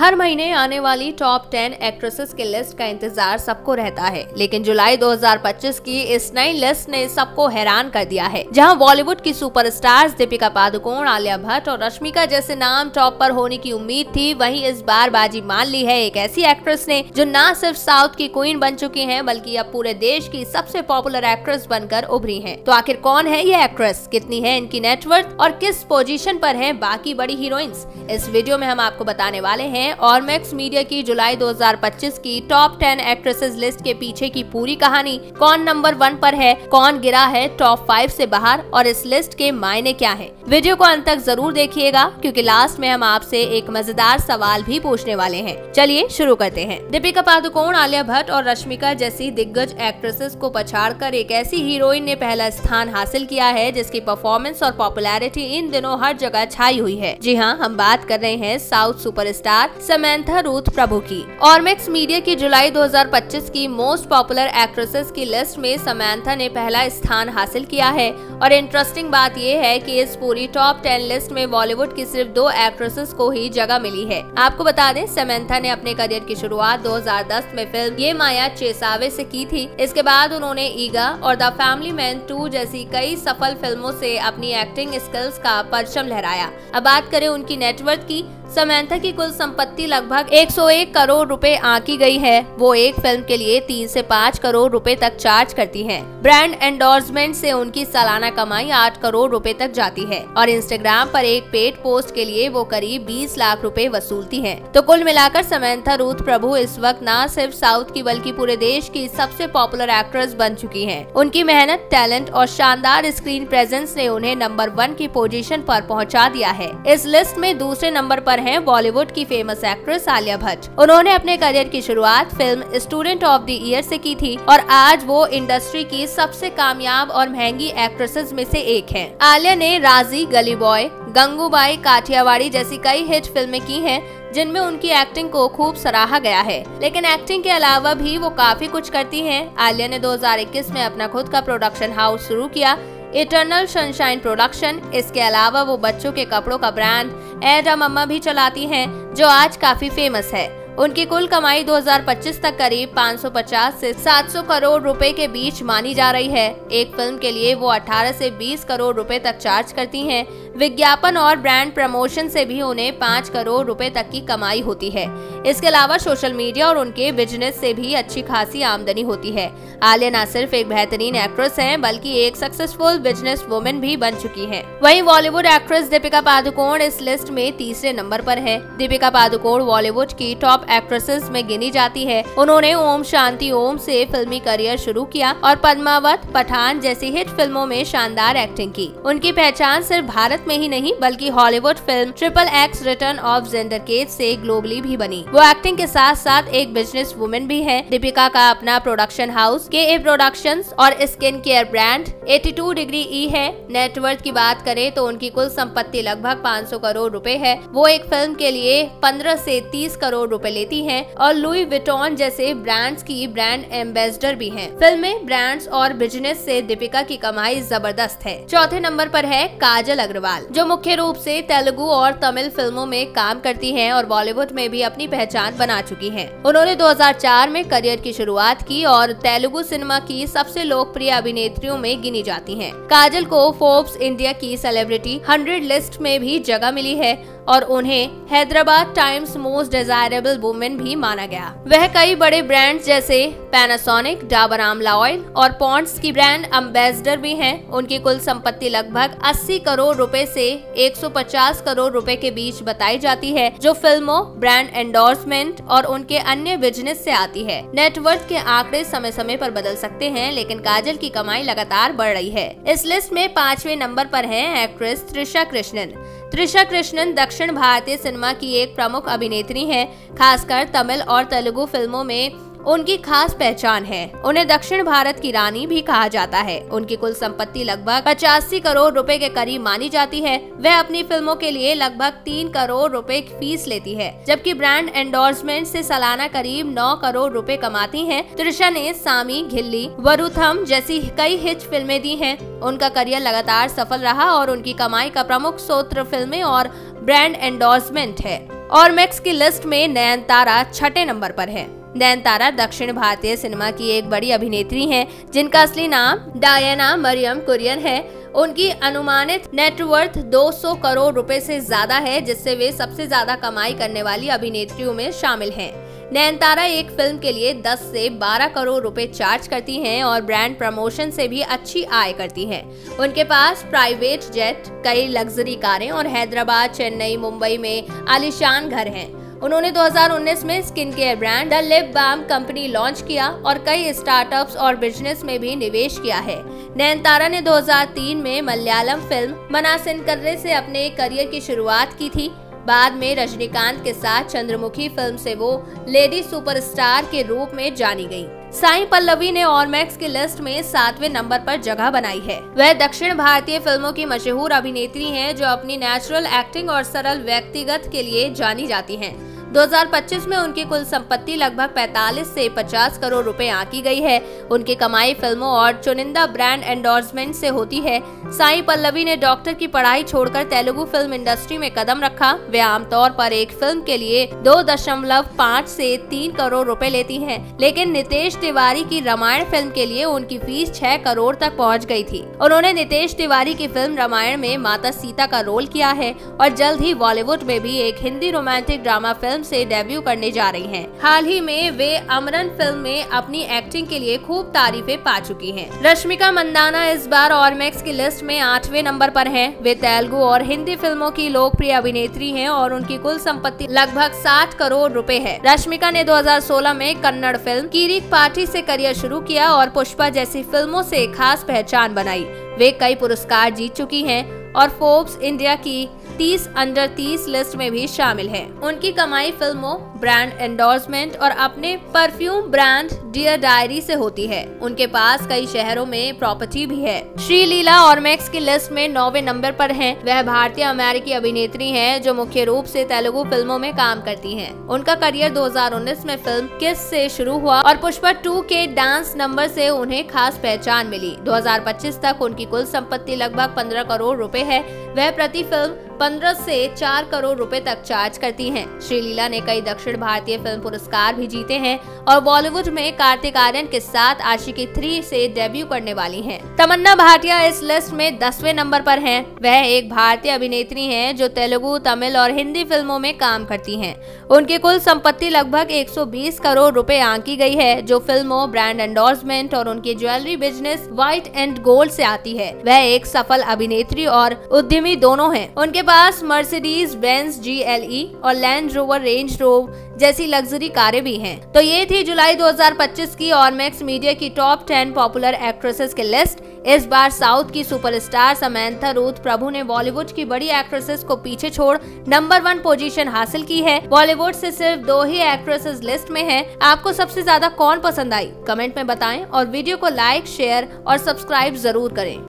हर महीने आने वाली टॉप 10 एक्ट्रेसेस की लिस्ट का इंतजार सबको रहता है, लेकिन जुलाई 2025 की इस नई लिस्ट ने सबको हैरान कर दिया है। जहां बॉलीवुड की सुपरस्टार्स दीपिका पादुकोण, आलिया भट्ट और रश्मिका जैसे नाम टॉप पर होने की उम्मीद थी, वहीं इस बार बाजी मान ली है एक ऐसी एक्ट्रेस ने जो न सिर्फ साउथ की क्वीन बन चुकी हैं, बल्कि अब पूरे देश की सबसे पॉपुलर एक्ट्रेस बनकर उभरी हैं। तो आखिर कौन है ये एक्ट्रेस, कितनी है इनकी नेटवर्थ और किस पोजीशन पर हैं बाकी बड़ी हीरोइंस, इस वीडियो में हम आपको बताने वाले हैं। और मैक्स मीडिया की जुलाई 2025 की टॉप 10 एक्ट्रेसेस लिस्ट के पीछे की पूरी कहानी, कौन नंबर 1 पर है, कौन गिरा है टॉप 5 से बाहर और इस लिस्ट के मायने क्या हैं। वीडियो को अंत तक जरूर देखिएगा, क्योंकि लास्ट में हम आपसे एक मजेदार सवाल भी पूछने वाले हैं। चलिए शुरू करते हैं। दीपिका पादुकोण, आलिया भट्ट और रश्मिका जैसी दिग्गज एक्ट्रेसेस को पछाड़कर एक ऐसी हीरोइन ने पहला स्थान हासिल किया है जिसकी परफॉर्मेंस और पॉपुलैरिटी इन दिनों हर जगह छाई हुई है। जी हाँ, हम बात कर रहे हैं साउथ सुपरस्टार समंथा रूथ प्रभु की। और मैक्स मीडिया की जुलाई 2025 की मोस्ट पॉपुलर एक्ट्रेसेस की लिस्ट में समंथा ने पहला स्थान हासिल किया है। और इंटरेस्टिंग बात यह है कि इस पूरी टॉप 10 लिस्ट में बॉलीवुड की सिर्फ 2 एक्ट्रेसेस को ही जगह मिली है। आपको बता दें, समंथा ने अपने करियर की शुरुआत 2010 में फिल्म ये माया चेसावे से की थी। इसके बाद उन्होंने ईगा और द फैमिली मैन 2 जैसी कई सफल फिल्मों से अपनी एक्टिंग स्किल्स का परचम लहराया। अब बात करें उनकी नेटवर्थ की, समंथा की कुल संपत्ति लगभग 101 करोड़ रुपए आंकी गई है। वो एक फिल्म के लिए 3 से 5 करोड़ रुपए तक चार्ज करती हैं। ब्रांड एंडोर्समेंट से उनकी सालाना कमाई 8 करोड़ रुपए तक जाती है और इंस्टाग्राम पर एक पेड पोस्ट के लिए वो करीब 20 लाख रुपए वसूलती हैं। तो कुल मिलाकर समंथा रूथ प्रभु इस वक्त न सिर्फ साउथ की बल्कि पूरे देश की सबसे पॉपुलर एक्ट्रेस बन चुकी हैं। उनकी मेहनत, टैलेंट और शानदार स्क्रीन प्रेजेंस ने उन्हें नंबर 1 की पोजीशन पर पहुंचा दिया है। इस लिस्ट में दूसरे नंबर पर हैं बॉलीवुड की फेमस एक्ट्रेस आलिया भट्ट। उन्होंने अपने करियर की शुरुआत film student of the year से की थी और आज वो इंडस्ट्री की सबसे कामयाब और महंगी एक्ट्रेसेस में से एक हैं। आलिया ने राजी, गली बॉय, गंगूबाई, काठियावाड़ी जैसी कई हिट फिल्में की हैं, जिनमें उनकी एक्टिंग को खूब सराहा गया है। लेकिन एक्टिंग के अलावा भी वो काफी कुछ करती हैं। आलिया ने 2021 में अपना खुद का प्रोडक्शन हाउस शुरू किया, इटर्नल सनशाइन प्रोडक्शन। इसके अलावा वो बच्चों के कपड़ों का ब्रांड एडा मम्मा भी चलाती हैं, जो आज काफी फेमस है। उनकी कुल कमाई 2025 तक करीब 550 से 700 करोड़ रुपए के बीच मानी जा रही है। एक फिल्म के लिए वो 18 से 20 करोड़ रुपए तक चार्ज करती हैं। विज्ञापन और ब्रांड प्रमोशन से भी उन्हें 5 करोड़ रुपए तक की कमाई होती है। इसके अलावा सोशल मीडिया और उनके बिजनेस से भी अच्छी खासी आमदनी होती है। आलिया न सिर्फ एक बेहतरीन एक्ट्रेस हैं, बल्कि एक सक्सेसफुल बिजनेस वुमेन भी बन चुकी हैं। वहीं बॉलीवुड एक्ट्रेस दीपिका पादुकोण इस लिस्ट में तीसरे नंबर पर है। दीपिका पादुकोण बॉलीवुड की टॉप एक्ट्रेसेस में गिनी जाती है। उन्होंने ओम शांति ओम से फिल्मी करियर शुरू किया और पद्मावत, पठान जैसी हिट फिल्मों में शानदार एक्टिंग की। उनकी पहचान सिर्फ भारत में ही नहीं, बल्कि Hollywood film XXX return of Xander Cage से ग्लोबली भी बनी। वो एक्टिंग के साथ साथ एक बिजनेस वुमेन भी है। दीपिका का अपना प्रोडक्शन हाउस KA प्रोडक्शंस और skin care brand 82 degree E है। नेटवर्थ की बात करें तो उनकी कुल संपत्ति लगभग 500 करोड़ रुपए है। वो एक फिल्म के लिए 15 से 30 करोड़ रुपए लेती हैं और लुई विटॉन जैसे ब्रांड्स की ब्रांड एम्बेसडर भी हैं। फिल्में, ब्रांड्स और बिजनेस से दीपिका की कमाई जबरदस्त है। चौथे नंबर पर है काजल अग्रवाल, जो मुख्य रूप से तेलुगु और तमिल फिल्मों में काम करती हैं और बॉलीवुड में भी अपनी पहचान बना चुकी हैं। उन्होंने 2004 में करियर की शुरुआत की और तेलुगु सिनेमा की सबसे लोकप्रिय अभिनेत्रियों में गिनी जाती हैं। काजल को फोर्ब्स इंडिया की सेलिब्रिटी 100 लिस्ट में भी जगह मिली है और उन्हें Hyderabad times most desirable women भी माना गया। वह कई बड़े ब्रांड्स जैसे पैनासोनिक, डाबर आमला ऑयल और पॉन्ड्स की ब्रांड एम्बेसडर भी हैं। उनकी कुल संपत्ति लगभग 80 करोड़ रुपए से 150 करोड़ रुपए के बीच बताई जाती है, जो फिल्मों, ब्रांड एंडोर्समेंट और उनके अन्य बिजनेस से आती है। नेटवर्थ के आंकड़े समय समय पर बदल सकते हैं, लेकिन काजल की कमाई लगातार बढ़ रही है। इस लिस्ट में 5वें नंबर पर है एक्ट्रेस त्रिशा कृष्णन। त्रिशा कृष्णन दक्षिण भारतीय सिनेमा की एक प्रमुख अभिनेत्री हैं। खासकर तमिल और तेलुगु फिल्मों में उनकी खास पहचान है। उन्हें दक्षिण भारत की रानी भी कहा जाता है। उनकी कुल संपत्ति लगभग 85 करोड़ रुपए के करीब मानी जाती है। वह अपनी फिल्मों के लिए लगभग 3 करोड़ रुपए की फीस लेती है, जबकि ब्रांड एंडोर्समेंट से सालाना करीब 9 करोड़ रुपए कमाती हैं। त्रिशा ने सामी, घिल्ली, वरुथम जैसी कई हिट फिल्में दी हैं। उनका करियर लगातार सफल रहा और उनकी कमाई का प्रमुख स्रोत फिल्में और ब्रांड एंडोर्समेंट है। और मैक्स की लिस्ट में नयनतारा 6ठे नंबर पर है। नयनतारा दक्षिण भारतीय सिनेमा की एक बड़ी अभिनेत्री हैं, जिनका असली नाम डायना मरियम कुरियन है। उनकी अनुमानित नेटवर्थ 200 करोड़ रुपए से ज्यादा है, जिससे वे सबसे ज्यादा कमाई करने वाली अभिनेत्रियों में शामिल हैं। नयनतारा एक फिल्म के लिए 10 से 12 करोड़ रुपए चार्ज करती हैं और ब्रांड प्रमोशन से भी अच्छी आय करती हैं। उनके पास प्राइवेट जेट, कई लग्जरी कारें और हैदराबाद, चेन्नई, मुंबई में आलीशान घर हैं। उन्होंने 2019 में skin care brand the lip balm company launch किया और कई स्टार्टअप्स और बिजनेस में भी निवेश किया है। नयनतारा ने 2003 में मलयालम फिल्म मनासिनकर्रे से अपने करियर की शुरुआत की थी। बाद में रजनीकांत के साथ चंद्रमुखी फिल्म से वो लेडी सुपरस्टार के रूप में जानी गयी। साई पल्लवी ने और मैक्स की लिस्ट में 7वें नंबर पर जगह बनाई है। वह दक्षिण भारतीय फिल्मों की मशहूर अभिनेत्री हैं, जो अपनी नेचुरल एक्टिंग और सरल व्यक्तिगत के लिए जानी जाती हैं। 2025 में उनकी कुल संपत्ति लगभग 45 से 50 करोड़ रुपए आंकी गई है। उनकी कमाई फिल्मों और चुनिंदा ब्रांड एंडोर्समेंट से होती है। साई पल्लवी ने डॉक्टर की पढ़ाई छोड़कर तेलुगु फिल्म इंडस्ट्री में कदम रखा। वे आमतौर पर एक फिल्म के लिए 2.5 से 3 करोड़ रुपए लेती हैं, लेकिन नितेश तिवारी की रामायण फिल्म के लिए उनकी फीस 6 करोड़ तक पहुंच गई थी। उन्होंने नितेश तिवारी की फिल्म रामायण में माता सीता का रोल किया है और जल्द ही बॉलीवुड में भी एक हिंदी रोमांटिक ड्रामा फिल्म से डेब्यू करने जा रही हैं। हाल ही में वे अमरन फिल्म में अपनी एक्टिंग के लिए खूब तारीफें पा चुकी हैं। रश्मिका मंदाना इस बार और मैक्स की लिस्ट में 8वें नंबर पर हैं। वे तेलुगु और हिंदी फिल्मों की लोकप्रिय अभिनेत्री हैं और उनकी कुल संपत्ति लगभग 60 करोड़ रुपए है। रश्मिका ने 2016 में कन्नड़ फिल्म कीरिक पार्टी से करियर शुरू किया और पुष्पा जैसी फिल्मों से खास पहचान बनाई। वे कई पुरस्कार जीत चुकी हैं और फोर्ब्स इंडिया की 30 अंडर 30 लिस्ट में भी शामिल है। उनकी कमाई फिल्मों, ब्रांड एंडोर्समेंट और अपने परफ्यूम ब्रांड डियर डायरी से होती है। उनके पास कई शहरों में प्रॉपर्टी भी है। श्रीलीला और मैक्स की लिस्ट में 9वें नंबर पर हैं। वह भारतीय अमेरिकी अभिनेत्री हैं, जो मुख्य रूप से तेलुगु फिल्मों में काम करती हैं। उनका करियर 2019 में फिल्म किस से शुरू हुआ और पुष्पा 2 के डांस नंबर से उन्हें खास पहचान मिली। 2025 तक उनकी कुल संपत्ति लगभग 15 करोड़ रुपए है। वह प्रति फिल्म 15 से 4 करोड़ रुपए तक चार्ज करती हैं। श्रीलीला ने कई दक्षिण भारतीय फिल्म पुरस्कार भी जीते हैं और बॉलीवुड में कार्तिक आर्यन के साथ आशिकी 3 से डेब्यू करने वाली हैं। तमन्ना भाटिया इस लिस्ट में 10वें नंबर पर हैं। वह एक भारतीय अभिनेत्री हैं, जो तेलुगु, तमिल और हिंदी फिल्मों में काम करती हैं। उनकी कुल संपत्ति लगभग 120 करोड़ रुपए आंकी गई है, जो फिल्मों, ब्रांड एंडोर्समेंट और उनकी jewellery business white and gold से आती है। वह एक सफल अभिनेत्री और उद्यमी दोनों हैं। उनके पास मर्सिडीज बेंज GLE और लैंड रोवर रेंज रोवर जैसी लग्जरी कारें भी हैं। तो ये थी जुलाई 2025 की और मैक्स मीडिया की टॉप 10 पॉपुलर एक्ट्रेसेस की लिस्ट। इस बार साउथ की सुपरस्टार समंथा रूथ प्रभु ने बॉलीवुड की बड़ी एक्ट्रेसेस को पीछे छोड़ नंबर 1 पोजीशन हासिल की है। बॉलीवुड से सिर्फ 2 ही एक्ट्रेसेस लिस्ट में हैं। आपको सबसे ज्यादा कौन पसंद आई, कमेंट में बताएं और वीडियो को लाइक, शेयर और सब्सक्राइब जरूर करें।